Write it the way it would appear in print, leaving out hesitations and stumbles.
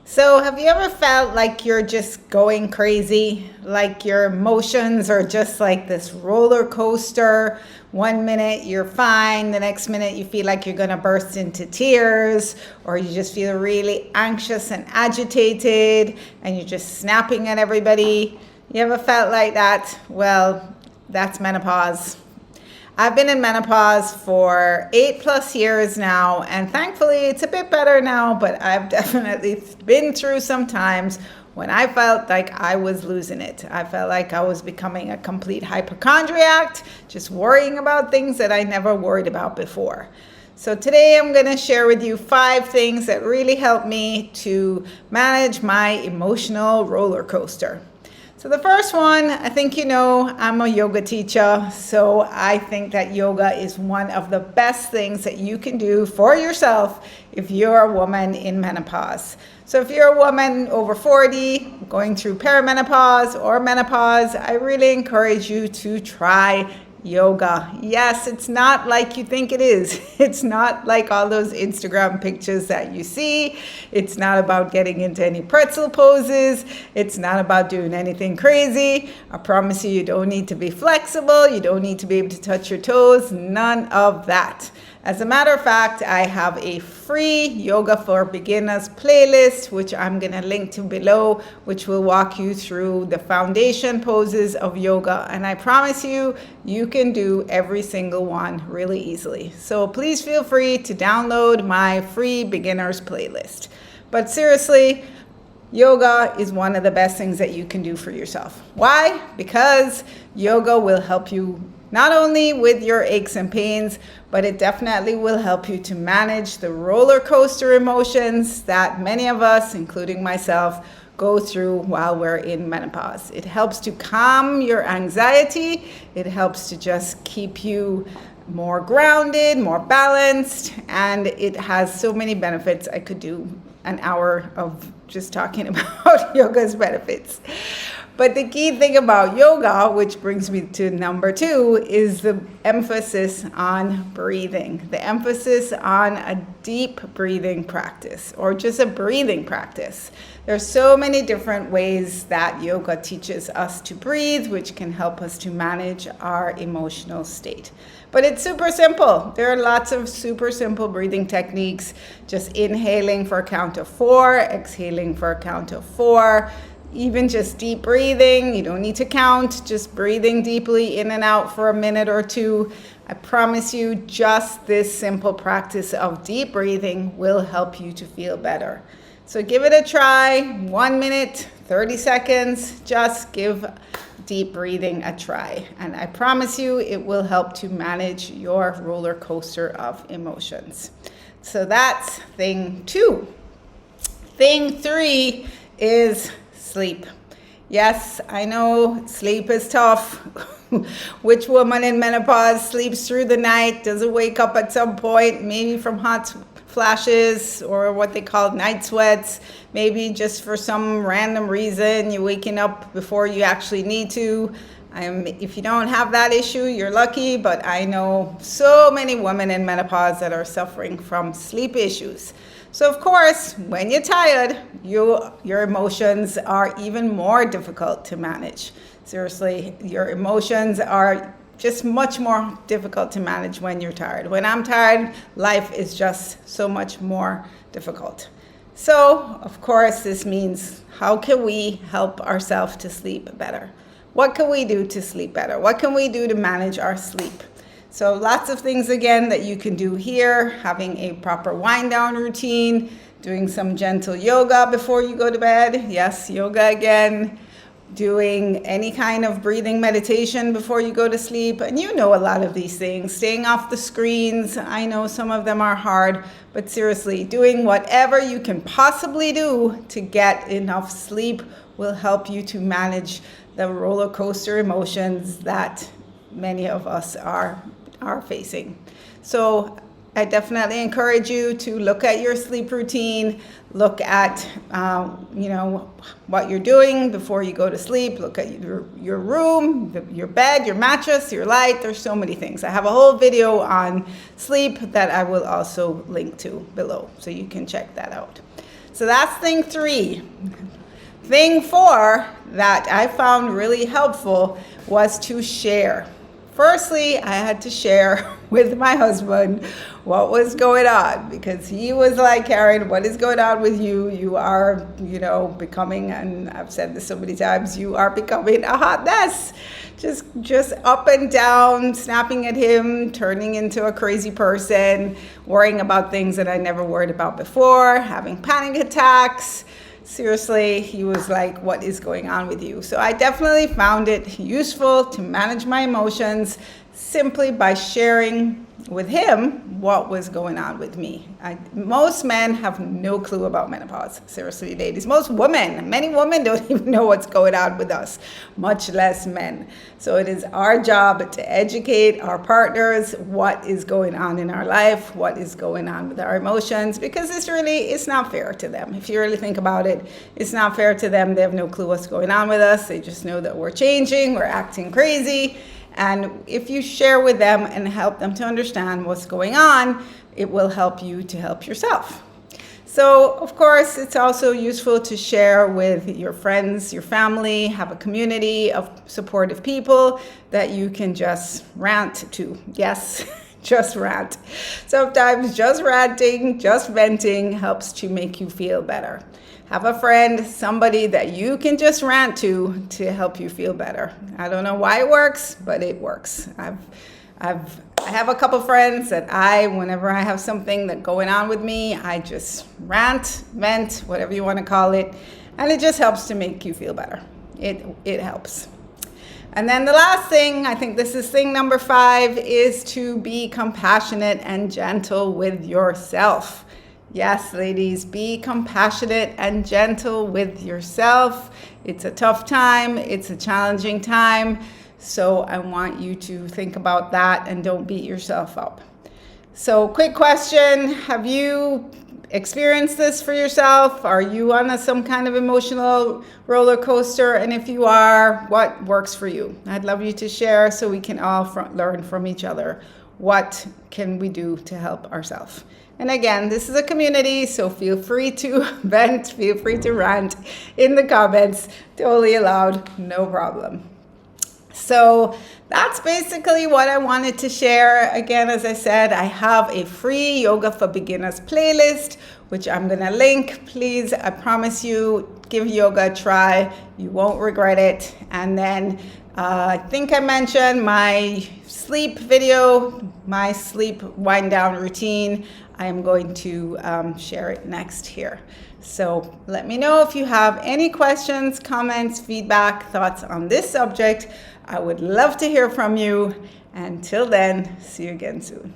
So, have you ever felt like you're just going crazy? Like your emotions are just like this roller coaster. One minute you're fine, the next minute you feel like you're going to burst into tears, or you just feel really anxious and agitated, and you're just snapping at everybody. You ever felt like that? Well, that's menopause. I've been in menopause for 8+ years now, and thankfully it's a bit better now, but I've definitely been through some times when I felt like I was losing it. I felt like I was becoming a complete hypochondriac, just worrying about things that I never worried about before. So today I'm going to share with you 5 things that really help me to manage my emotional roller coaster. So the first one, I think I'm a yoga teacher, so I think that yoga is one of the best things that you can do for yourself if you're a woman in menopause. So if you're a woman over 40, going through perimenopause or menopause, I really encourage you to try yoga. Yes, it's not like you think it is. It's not like all those Instagram pictures that you see. It's not about getting into any pretzel poses. It's not about doing anything crazy. I promise you, you don't need to be flexible. You don't need to be able to touch your toes. None of that. As a matter of fact, I have a free Yoga for Beginners playlist, which I'm going to link to below, which will walk you through the foundation poses of yoga. And I promise you, you can do every single one really easily. So please feel free to download my free beginners playlist. But seriously, yoga is one of the best things that you can do for yourself. Why? Because yoga will help you not only with your aches and pains, but it definitely will help you to manage the roller coaster emotions that many of us, including myself, go through while we're in menopause. It helps to calm your anxiety. It helps to just keep you more grounded, more balanced, and it has so many benefits. I could do an hour of just talking about yoga's benefits. But the key thing about yoga, which brings me to number 2, is the emphasis on breathing. The emphasis on a deep breathing practice, or just a breathing practice. There's so many different ways that yoga teaches us to breathe, which can help us to manage our emotional state. But it's super simple. There are lots of super simple breathing techniques. Just inhaling for a count of 4, exhaling for a count of 4. Even just deep breathing, you don't need to count, just breathing deeply in and out for a minute or 2. I promise you, just this simple practice of deep breathing will help you to feel better. So give it a try, 1 minute, 30 seconds, just give deep breathing a try. And I promise you, it will help to manage your roller coaster of emotions. So that's thing 2. Thing 3 is sleep. Yes, I know sleep is tough. Which woman in menopause sleeps through the night, doesn't wake up at some point, maybe from hot flashes or what they call night sweats, maybe just for some random reason you're waking up before you actually need to. If you don't have that issue, you're lucky, but I know so many women in menopause that are suffering from sleep issues. So of course, when you're tired, your emotions are even more difficult to manage. Seriously, your emotions are just much more difficult to manage when you're tired. When I'm tired, life is just so much more difficult. So, of course, this means how can we help ourselves to sleep better? What can we do to sleep better? What can we do to manage our sleep? So lots of things, again, that you can do here, having a proper wind down routine, doing some gentle yoga before you go to bed. Yes, yoga again. Doing any kind of breathing meditation before you go to sleep. And you know a lot of these things. Staying off the screens. I know some of them are hard, but seriously, doing whatever you can possibly do to get enough sleep will help you to manage the roller coaster emotions that many of us are facing. So I definitely encourage you to look at your sleep routine, look at what you're doing before you go to sleep, look at your room, your bed, your mattress, your light. There's so many things. I have a whole video on sleep that I will also link to below, so you can check that out. So that's thing 3. Thing 4 that I found really helpful was to share. Firstly, I had to share with my husband what was going on, because he was like, Karin, what is going on with you? You are, becoming, and I've said this so many times, you are becoming a hot mess. Just up and down, snapping at him, turning into a crazy person, worrying about things that I never worried about before, having panic attacks. Seriously, he was like, what is going on with you? So I definitely found it useful to manage my emotions simply by sharing with him what was going on with me. Most men have no clue about menopause. Seriously, ladies. Many women don't even know what's going on with us, much less men. So it is our job to educate our partners what is going on in our life, what is going on with our emotions, because it's not fair to them. If you really think about it, it's not fair to them. They have no clue what's going on with us. They just know that we're changing, we're acting crazy. And if you share with them and help them to understand what's going on, it will help you to help yourself. So, of course, it's also useful to share with your friends, your family, have a community of supportive people that you can just rant to. Yes, just rant. Sometimes just ranting, just venting helps to make you feel better. Have a friend, somebody that you can just rant to help you feel better. I don't know why it works, but it works. I have a couple friends that whenever I have something that going on with me, I just rant, vent, whatever you want to call it, and it just helps to make you feel better. It helps. And then the last thing, I think this is thing number 5, is to be compassionate and gentle with yourself. Yes, ladies, be compassionate and gentle with yourself. It's a tough time. It's a challenging time. So I want you to think about that and don't beat yourself up. So quick question. Have you experienced this for yourself? Are you on some kind of emotional roller coaster? And if you are, what works for you? I'd love you to share so we can all learn from each other. What can we do to help ourselves? And again, this is a community, so feel free to vent, feel free to rant in the comments. Totally allowed, no problem. So that's basically what I wanted to share. Again, as I said, I have a free Yoga for Beginners playlist, which I'm going to link. Please, I promise you, give yoga a try. You won't regret it. And then I think I mentioned my sleep video, my sleep wind down routine. I am going to share it next here. So let me know if you have any questions, comments, feedback, thoughts on this subject. I would love to hear from you. Until then, see you again soon.